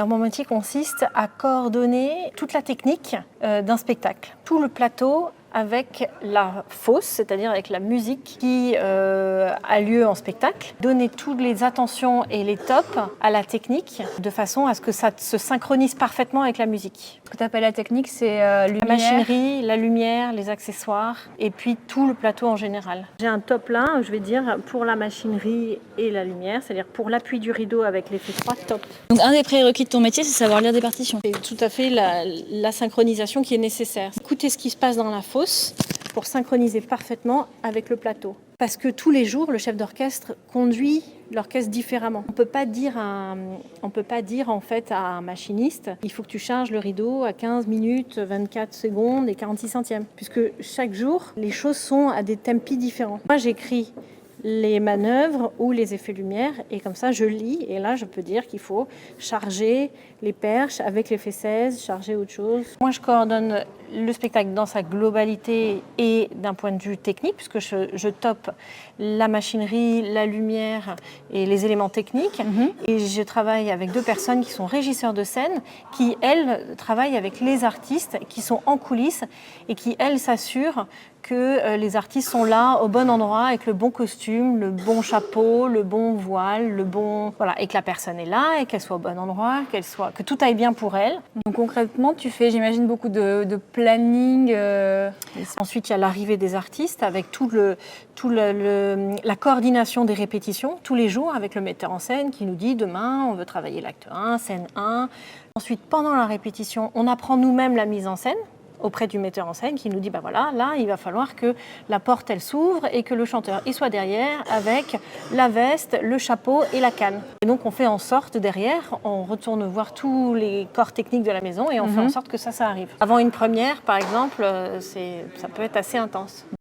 Alors mon métier consiste à coordonner toute la technique d'un spectacle, tout le plateau avec la fosse, c'est-à-dire avec la musique qui a lieu en spectacle, donner toutes les attentions et les tops à la technique de façon à ce que ça se synchronise parfaitement avec la musique. Ce que tu appelles la technique, c'est La lumière. machinerie, la lumière, les accessoires et puis tout le plateau en général. J'ai un top là, je vais dire, pour la machinerie et la lumière, c'est-à-dire pour l'appui du rideau avec l'effet 3, top. Donc un des prérequis de ton métier, c'est savoir lire des partitions. C'est tout à fait la synchronisation qui est nécessaire. Écoutez ce qui se passe dans la fosse pour synchroniser parfaitement avec le plateau. Parce que tous les jours, le chef d'orchestre conduit l'orchestre différemment. On peut pas dire en fait à un machiniste, il faut que tu charges le rideau à 15 minutes, 24 secondes et 46 centièmes. Puisque chaque jour, les choses sont à des tempi différents. Moi, j'écris les manœuvres ou les effets lumière et comme ça je lis et là je peux dire qu'il faut charger les perches avec l'effet 16, charger autre chose. Moi je coordonne le spectacle dans sa globalité et d'un point de vue technique puisque je tope la machinerie, la lumière et les éléments techniques et je travaille avec 2 personnes qui sont régisseurs de scène qui elles travaillent avec les artistes qui sont en coulisses et qui elles s'assurent que les artistes sont là au bon endroit avec le bon costume, le bon chapeau, le bon voile, voilà, et que la personne est là et qu'elle soit au bon endroit, que tout aille bien pour elle. Donc concrètement, tu fais, j'imagine, beaucoup de planning. Ensuite, il y a l'arrivée des artistes avec la coordination des répétitions tous les jours avec le metteur en scène qui nous dit demain on veut travailler l'acte 1, scène 1. Ensuite, pendant la répétition, on apprend nous-mêmes la mise en scène auprès du metteur en scène qui nous dit bah voilà, là il va falloir que la porte elle s'ouvre et que le chanteur il soit derrière avec la veste, le chapeau et la canne. Et donc on fait en sorte derrière, on retourne voir tous les corps techniques de la maison et on fait en sorte que ça arrive. Avant une première par exemple, ça peut être assez intense.